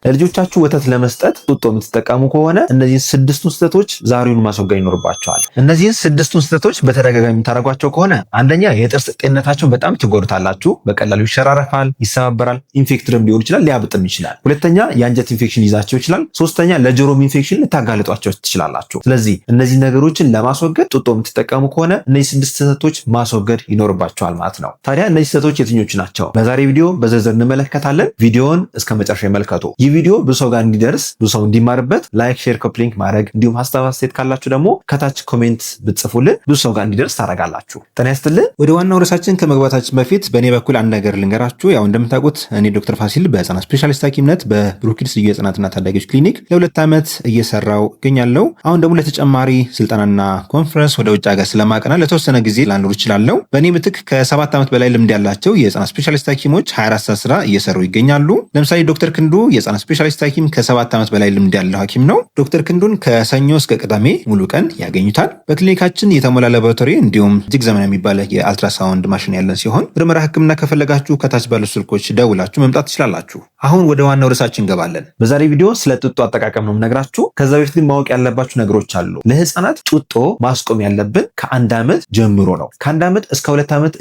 ለልጆቻችሁ ወተት ለመስጠት ጡጦ የምትጠቀሙ ከሆነ እነዚህን ስድስቱን ስህተቶች ዛሬውን ማስወገድ ይኖርባቸዋል። እነዚህን ስድስቱን ስህተቶች በተደጋጋሚ የምታደርጓቸው ከሆነ አንደኛ የጥርስ ጤንነታችሁን በጣም ትጎዱታላችሁ። በቀላሉ ይሸራረፋል፣ ይሰባበራል፣ ኢንፌክትድም ሊሆን ይችላል፣ ሊያብጥም ይችላል። ሁለተኛ የአንጀት ኢንፌክሽን ይዛቸው ይችላል። ሶስተኛ ለጆሮም ኢንፌክሽን ልታጋልጧቸው ትችላላችሁ። ስለዚህ እነዚህ ነገሮችን ለማስወገድ ጡጦ የምትጠቀሙ ከሆነ እነዚህ ስድስት ስህተቶች ማስወገድ ይኖርባቸዋል ማለት ነው። ታዲያ እነዚህ ስህተቶች የትኞቹ ናቸው? በዛሬ ቪዲዮ በዝርዝር እንመለከታለን። ቪዲዮውን እስከ መጨረሻ ይመልከቱ። ይህ ቪዲዮ ብዙ ሰው ጋር እንዲደርስ ብዙ ሰው እንዲማርበት ላይክ፣ ሼር፣ ኮፒ ሊንክ ማድረግ እንዲሁም ሀሳብ አስተያየት ካላችሁ ደግሞ ከታች ኮሜንት ብትጽፉልን ብዙ ሰው ጋር እንዲደርስ ታደርጋላችሁ። ጤና ይስጥልን። ወደ ዋናው ርዕሳችን ከመግባታችን በፊት በእኔ በኩል አንድ ነገር ልንገራችሁ። ያው እንደምታውቁት እኔ ዶክተር ፋሲል በህፃናት ስፔሻሊስት ሐኪምነት በብሩክ ኪድስ ልዩ የህፃናትና ታዳጊዎች ክሊኒክ ለ2 ዓመት እየሰራው እገኛለሁ። አሁን ደግሞ ለተጨማሪ ስልጠናና ኮንፈረንስ ወደ ውጭ ሀገር ስለማቀና ለተወሰነ ጊዜ ላኖር እችላለሁ። በእኔ ምትክ ከ7 ዓመት በላይ ልምድ ያላቸው የህፃናት ስፔሻሊስት ሐኪሞች 24 ሰዓት ስራ እየሰሩ ይገኛሉ። ለምሳሌ ዶክተር ክንዱ የህፃናት ስፔሻሊስት ሐኪም ከ7 ዓመት በላይ ልምድ ያለው ሐኪም ነው። ዶክተር ክንዱን ከሰኞ እስከ ቅዳሜ ሙሉ ቀን ያገኙታል። በክሊኒካችን የተሞላ ላቦራቶሪ እንዲሁም እጅግ ዘመናዊ የሚባለ የአልትራሳውንድ ማሽን ያለን ሲሆን ምርመራ ህክምና ከፈለጋችሁ ከታች ባሉ ስልኮች ደውላችሁ መምጣት ትችላላችሁ። አሁን ወደ ዋናው ርዕሳችን እንገባለን። በዛሬ ቪዲዮ ስለ ጡጦ አጠቃቀም ነው የምነግራችሁ። ከዛ በፊት ግን ማወቅ ያለባችሁ ነገሮች አሉ። ለህፃናት ጡጦ ማስቆም ያለብን ከ1 ዓመት ጀምሮ ነው። ከ1 ዓመት እስከ 2 ዓመት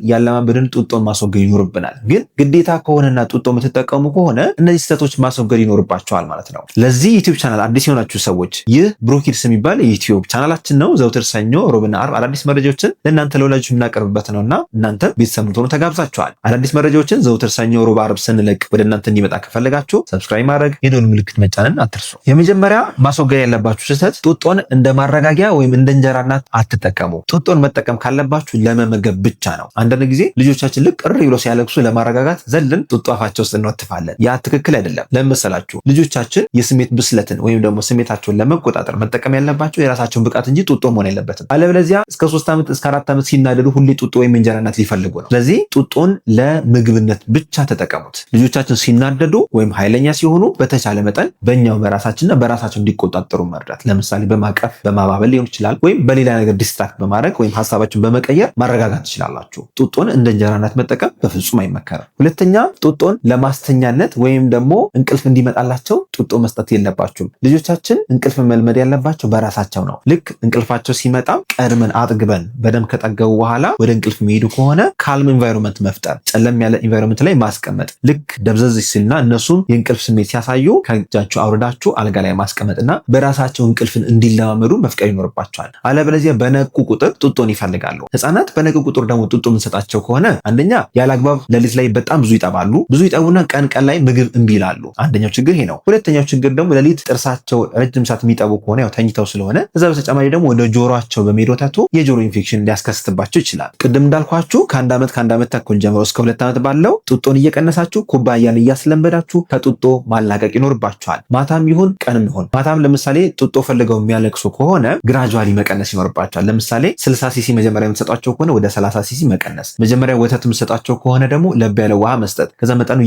እያለማመድን ጡጦን ማስወገድ ይኖርብናል። ግን ግዴታ ከሆነና ጡጦ የምትጠቀሙ ከሆነ እነዚህ ስህተቶች ማስወገድ ይኖርባቸዋል ማለት ነው። ለዚህ ዩቲዩብ ቻናል አዲስ የሆናችሁ ሰዎች ይህ ብሩክ ኪድስ የሚባል የዩቲዩብ ቻናላችን ነው። ዘውትር ሰኞ፣ ሮብና አርብ አዳዲስ መረጃዎችን ለእናንተ ለወላጆች የምናቀርብበት ነውና እናንተ ቤተሰብ እንድትሆኑ ተጋብዛችኋል። አዳዲስ መረጃዎችን ዘውትር ሰኞ፣ ሮብ፣ አርብ ስንለቅ ወደ እናንተ እንዲመጣ ከፈለጋችሁ ሰብስክራይብ ማድረግ የደወል ምልክት መጫንን አትርሱ። የመጀመሪያ ማስወገድ ያለባችሁ ስህተት ጡጦን እንደ ማረጋጊያ ወይም እንደ እንጀራ እናት አትጠቀሙ። ጡጦን መጠቀም ካለባችሁ ለመመገብ ብቻ ነው። አንዳንድ ጊዜ ልጆቻችን ልቅ ቅር ብሎ ሲያለቅሱ ለማረጋጋት ዘልን ጡጦ አፋቸው ውስጥ እንወትፋለን። ያ ትክክል አይደለም። ለመሰላችሁ ልጆቻችን የስሜት ብስለትን ወይም ደግሞ ስሜታቸውን ለመቆጣጠር መጠቀም ያለባቸው የራሳቸውን ብቃት እንጂ ጡጦ መሆን የለበትም። አለበለዚያ እስከ 3 ዓመት እስከ 4 ዓመት ሲናደዱ ሁሌ ጡጦ ወይም እንጀራ እናት ሊፈልጉ ነው። ስለዚህ ጡጦን ለምግብነት ብቻ ተጠቀሙት። ልጆቻችን ሲናደዱ ወይም ኃይለኛ ሲሆኑ በተቻለ መጠን በእኛው በራሳችንና በራሳቸው እንዲቆጣጠሩ መርዳት። ለምሳሌ በማቀፍ በማባበል ሊሆን ይችላል፣ ወይም በሌላ ነገር ዲስትራክት በማድረግ ወይም ሀሳባቸውን በመቀየር ማረጋጋት ትችላላችሁ። ጡጦን እንደ እንጀራ እናት መጠቀም በፍጹም አይመከርም። ሁለተኛ ጡጦን ለማስተኛነት ወይም ደግሞ እንቅልፍ እንዲመጣላቸው ጡጦ መስጠት የለባችሁም። ልጆቻችን እንቅልፍ መልመድ ያለባቸው በራሳቸው ነው። ልክ እንቅልፋቸው ሲመጣ ቀድመን አጥግበን በደንብ ከጠገቡ በኋላ ወደ እንቅልፍ የሚሄዱ ከሆነ ካልም ኢንቫይሮንመንት መፍጠር፣ ጨለም ያለ ኢንቫይሮንመንት ላይ ማስቀመጥ። ልክ ደብዘዝ ሲልና እነሱም የእንቅልፍ ስሜት ሲያሳዩ ከእጃችሁ አውርዳችሁ አልጋ ላይ ማስቀመጥና በራሳቸው እንቅልፍን እንዲለማመዱ መፍቀድ ይኖርባቸዋል። አለበለዚያ በነቁ ቁጥር ጡጦን ይፈልጋሉ። ህፃናት በነቁ ቁጥር ደግሞ ጡጦ የምንሰጣቸው ከሆነ አንደኛ ያለአግባብ ሌሊት ላይ በጣም ብዙ ይጠባሉ። ብዙ ይጠቡና ቀን ላይ ምግብ እምቢ ይላሉ። አንደኛው ችግር ይሄ ነው። ሁለተኛው ችግር ደግሞ ሌሊት ጥርሳቸው ረጅም ሰዓት የሚጠቡ ከሆነ ያው ተኝተው ስለሆነ እዛ በተጨማሪ ደግሞ ወደ ጆሮአቸው በመሄድ ወተቱ የጆሮ ኢንፌክሽን ሊያስከስትባቸው ይችላል። ቅድም እንዳልኳችሁ ከ1 ዓመት ተኩል ጀምሮ እስከ 2 ዓመት ባለው ጡጦን እየቀነሳችሁ ኩባያን እያስለመዳችሁ ከጡጦ ማላቀቅ ይኖርባችኋል። ማታም ይሁን ቀንም ይሁን። ማታም ለምሳሌ ጡጦ ፈልገው የሚያለቅሱ ከሆነ ግራጁዋሊ መቀነስ ይኖርባቸዋል። ለምሳሌ 60 ሲሲ መጀመሪያ የምትሰጧቸው ከሆነ ወደ 30 ሲሲ መቀነስ። መጀመሪያ ወተት የምትሰጧቸው ከሆነ ደግሞ ለብ ያለ ውሃ መስጠት። ከዛ መጠኑ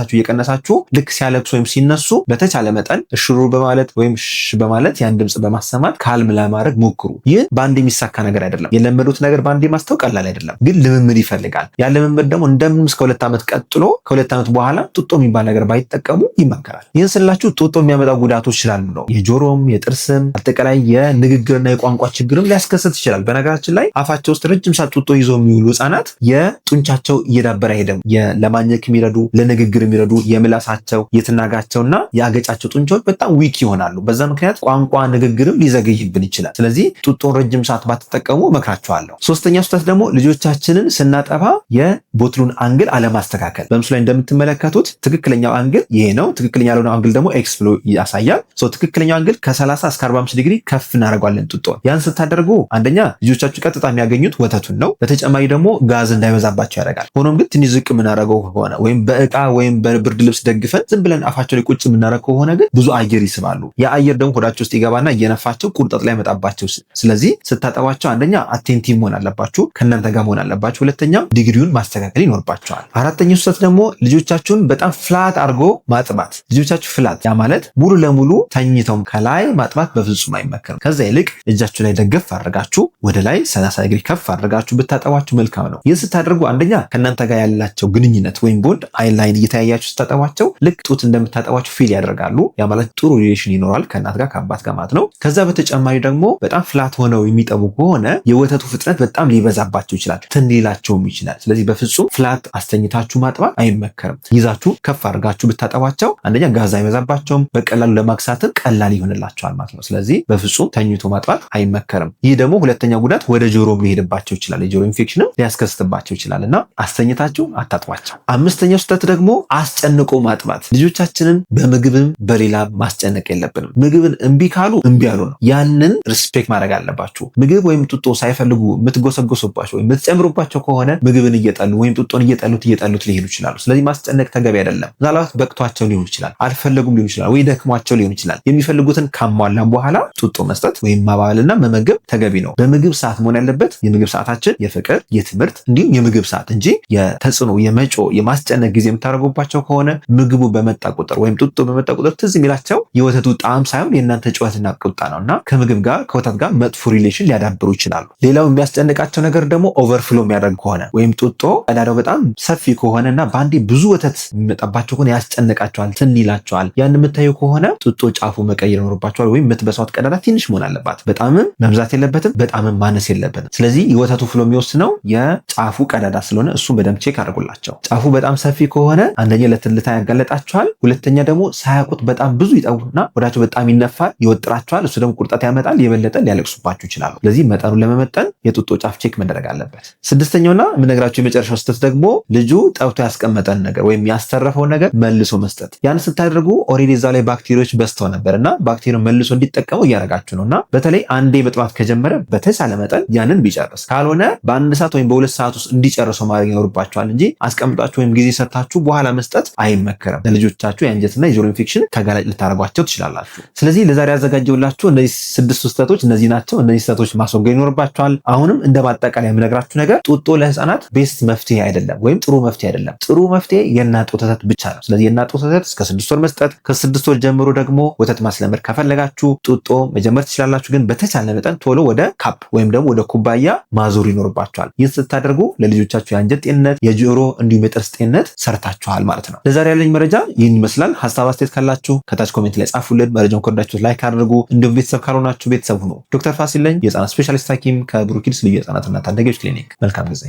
እየቀነሳችሁ ልክ ሲያለቅሱ ወይም ሲነሱ በተቻለ መጠን እሽሩ በማለት ወይም በማለት ያን ድምጽ በማሰማት ካልም ለማድረግ ሞክሩ። ይህ በአንድ የሚሳካ ነገር አይደለም። የለመዱት ነገር በአንድ ማስተው ቀላል አይደለም፣ ግን ልምምድ ይፈልጋል። ያ ልምምድ ደግሞ እንደምንም እስከ 2 ዓመት ቀጥሎ ከ2 ዓመት በኋላ ጡጦ የሚባል ነገር ባይጠቀሙ ይመከራል። ይህን ስላችሁ ጡጦ የሚያመጣው ጉዳቶች ስላሉ ነው። የጆሮም የጥርስም አጠቃላይ የንግግርና የቋንቋ ችግርም ሊያስከስት ይችላል። በነገራችን ላይ አፋቸው ውስጥ ረጅም ሰዓት ጡጦ ይዘው የሚውሉ ህፃናት የጡንቻቸው እየዳበረ አይሄድም። ለማኘክ የሚረዱ ለንግግር የሚረዱ የምላሳቸው የትናጋቸውና የአገጫቸው ጡንቻዎች በጣም ዊክ ይሆናሉ። በዛ ምክንያት ቋንቋ ንግግርም ሊዘገይብን ይችላል። ስለዚህ ጡጦን ረጅም ሰዓት ባትጠቀሙ እመክራችኋለሁ። ሶስተኛው ስህተት ደግሞ ልጆቻችንን ስናጠባ የቦትሉን አንግል አለማስተካከል። በምስሉ ላይ እንደምትመለከቱት ትክክለኛው አንግል ይሄ ነው። ትክክለኛ ያልሆነው አንግል ደግሞ ኤክስ ብሎ ያሳያል። ትክክለኛው አንግል ከ30 እስከ 45 ዲግሪ ከፍ እናደርጓለን ጡጦን። ያን ስታደርጉ አንደኛ ልጆቻችሁ ቀጥታ የሚያገኙት ወተቱን ነው። በተጨማሪ ደግሞ ጋዝ እንዳይበዛባቸው ያደርጋል። ሆኖም ግን ትንሽ ዝቅ የምናደርገው ከሆነ ወይም በእቃ ወይም በብርድ ልብስ ደግፈን ዝም ብለን አፋቸው ላይ ቁጭ የምናደርግ ከሆነ ግን ብዙ አየር ይስባሉ። ያ አየር ደግሞ ሆዳቸው ውስጥ ይገባና እየነፋቸው ቁርጠት ላይ መጣባቸው። ስለዚህ ስታጠባቸው አንደኛ አቴንቲቭ መሆን አለባችሁ፣ ከእናንተ ጋር መሆን አለባችሁ። ሁለተኛ ዲግሪውን ማስተካከል ይኖርባቸዋል። አራተኛው ስህተት ደግሞ ልጆቻችሁን በጣም ፍላት አድርጎ ማጥባት። ልጆቻችሁ ፍላት ያ ማለት ሙሉ ለሙሉ ተኝተውም ከላይ ማጥባት በፍጹም አይመከርም። ከዛ ይልቅ እጃችሁ ላይ ደገፍ አድርጋችሁ ወደ ላይ 30 ዲግሪ ከፍ አድርጋችሁ ብታጠባችሁ መልካም ነው። ይህ ስታደርጉ አንደኛ ከእናንተ ጋር ያላቸው ግንኙነት ወይም ቦንድ አይን ላይን እየተያያችሁ ስታጠባቸው ስታጠቧቸው ልክ ጡት እንደምታጠቧቸው ፊል ያደርጋሉ። ያ ማለት ጥሩ ሪሌሽን ይኖራል ከእናት ጋር ከአባት ጋር ማለት ነው። ከዛ በተጨማሪ ደግሞ በጣም ፍላት ሆነው የሚጠቡ ከሆነ የወተቱ ፍጥነት በጣም ሊበዛባቸው ይችላል፣ ትንሊላቸውም ይችላል። ስለዚህ በፍጹም ፍላት አስተኝታችሁ ማጥባት አይመከርም። ይዛችሁ ከፍ አድርጋችሁ ብታጠቧቸው አንደኛ ጋዛ አይበዛባቸውም፣ በቀላሉ ለማግሳትም ቀላል ይሆንላቸዋል ማለት ነው። ስለዚህ በፍጹም ተኝቶ ማጥባት አይመከርም። ይህ ደግሞ ሁለተኛ ጉዳት ወደ ጆሮ ሊሄድባቸው ይችላል፣ የጆሮ ኢንፌክሽንም ሊያስከስትባቸው ይችላል እና አስተኝታችሁ አታጥቧቸው። አምስተኛው ስህተት ደግሞ አስጨንቆ ማጥባት። ልጆቻችንን በምግብም በሌላ ማስጨነቅ የለብንም። ምግብን እምቢ ካሉ እምቢ ያሉ ነው። ያንን ሪስፔክት ማድረግ አለባችሁ። ምግብ ወይም ጡጦ ሳይፈልጉ የምትጎሰጎሱባቸው ወይም የምትጨምሩባቸው ከሆነ ምግብን እየጠሉ ወይም ጡጦን እየጠሉት ሊሄዱ ይችላሉ። ስለዚህ ማስጨነቅ ተገቢ አይደለም። ምናልባት በቅቷቸው ሊሆን ይችላል፣ አልፈለጉም ሊሆን ይችላል፣ ወይ ደክሟቸው ሊሆን ይችላል። የሚፈልጉትን ካሟላን በኋላ ጡጦ መስጠት ወይም ማባበልና መመገብ ተገቢ ነው። በምግብ ሰዓት መሆን ያለበት የምግብ ሰዓታችን የፍቅር፣ የትምህርት እንዲሁም የምግብ ሰዓት እንጂ የተጽዕኖ የመጮ የማስጨነቅ ጊዜ የምታደርጉባቸው ከሆነ ምግቡ በመጣ ቁጥር ወይም ጡጦ በመጣ ቁጥር ትዝ የሚላቸው የወተቱ ጣዕም ሳይሆን የእናንተ ጩኸትና ቁጣ ነው እና ከምግብ ጋር ከወተት ጋር መጥፎ ሪሌሽን ሊያዳብሩ ይችላሉ። ሌላው የሚያስጨንቃቸው ነገር ደግሞ ኦቨርፍሎ የሚያደርግ ከሆነ ወይም ጡጦ ቀዳዳው በጣም ሰፊ ከሆነ እና በአንዴ ብዙ ወተት የሚመጣባቸው ከሆነ ያስጨንቃቸዋል፣ ትን ይላቸዋል። ያን የምታዩ ከሆነ ጡጦ ጫፉ መቀየር ይኖርባቸዋል። ወይም የምትበሷት ቀዳዳ ትንሽ መሆን አለባት። በጣምም መብዛት የለበትም፣ በጣምም ማነስ የለበትም። ስለዚህ የወተቱ ፍሎ የሚወስነው የጫፉ ቀዳዳ ስለሆነ እሱም በደንብ ቼክ አድርጉላቸው። ጫፉ በጣም ሰፊ ከሆነ አንደኛ ለትልታ ያጋለጣቸዋል፣ ሁለተኛ ደግሞ ሳያውቁት በጣም ብዙ ይጠቡና ወዳቸው በጣም ይነፋል፣ ይወጥራቸዋል። እሱ ደግሞ ቁርጠት ያመጣል፣ የበለጠ ሊያለቅሱባችሁ ይችላሉ። ስለዚህ መጠኑን ለመመጠን የጡጦ ጫፍ ቼክ መደረግ አለበት። ስድስተኛውና የምነግራቸው የመጨረሻው ስህተት ደግሞ ልጁ ጠብቶ ያስቀመጠን ነገር ወይም ያስተረፈውን ነገር መልሶ መስጠት። ያን ስታደርጉ ኦልሬዲ እዛ ላይ ባክቴሪያዎች በዝተው ነበር እና ባክቴሪያው መልሶ እንዲጠቀሙ እያደረጋችሁ ነው እና በተለይ አንዴ መጥባት ከጀመረ በተቻለ መጠን ያንን ቢጨርስ፣ ካልሆነ በአንድ ሰዓት ወይም በሁለት ሰዓት ውስጥ እንዲጨርሰው ማድረግ ይኖርባቸዋል እንጂ አስቀምጣችሁ ወይም ጊዜ ሰጥታችሁ በኋላ መስጠት አይመከርም። ለልጆቻችሁ የአንጀትና የጆሮ ኢንፌክሽን ተጋላጭ ልታደርጓቸው ትችላላችሁ። ስለዚህ ለዛሬ ያዘጋጀውላችሁ እነዚህ 6 ስህተቶች እነዚህ ናቸው። እነዚህ ስህተቶች ማስወገድ ይኖርባቸዋል። አሁንም እንደ ማጠቃለያ የምነግራችሁ ነገር ጡጦ ለህፃናት ቤስት መፍትሄ አይደለም ወይም ጥሩ መፍትሄ አይደለም። ጥሩ መፍትሄ የእናት ጡት ወተት ብቻ ነው። ስለዚህ የእናት ጡት ወተት እስከ 6 ወር መስጠት፣ ከ6 ወር ጀምሮ ደግሞ ወተት ማስለመድ ከፈለጋችሁ ጡጦ መጀመር ትችላላችሁ። ግን በተቻለ መጠን ቶሎ ወደ ካፕ ወይም ደግሞ ወደ ኩባያ ማዞር ይኖርባችኋል። ይህን ስታደርጉ ለልጆቻችሁ የአንጀት ጤንነት፣ የጆሮ እንዲሁም የጥርስ ጤንነት ሰርታችኋል ማለት ነው። ለዛሬ ያለኝ መረጃ ይህን ይመስላል። ሀሳብ አስተያየት ካላችሁ ከታች ኮሜንት ላይ ጻፉልን። መረጃውን ከወደዳችሁት ላይክ አድርጉ። እንዲሁም ቤተሰብ ካልሆናችሁ ቤተሰብ ሁኑ። ዶክተር ፋሲል ነኝ፣ የህፃናት ስፔሻሊስት ሐኪም ከብሩክ ኪድስ ልዩ የህፃናትና ታዳጊዎች ክሊኒክ። መልካም ጊዜ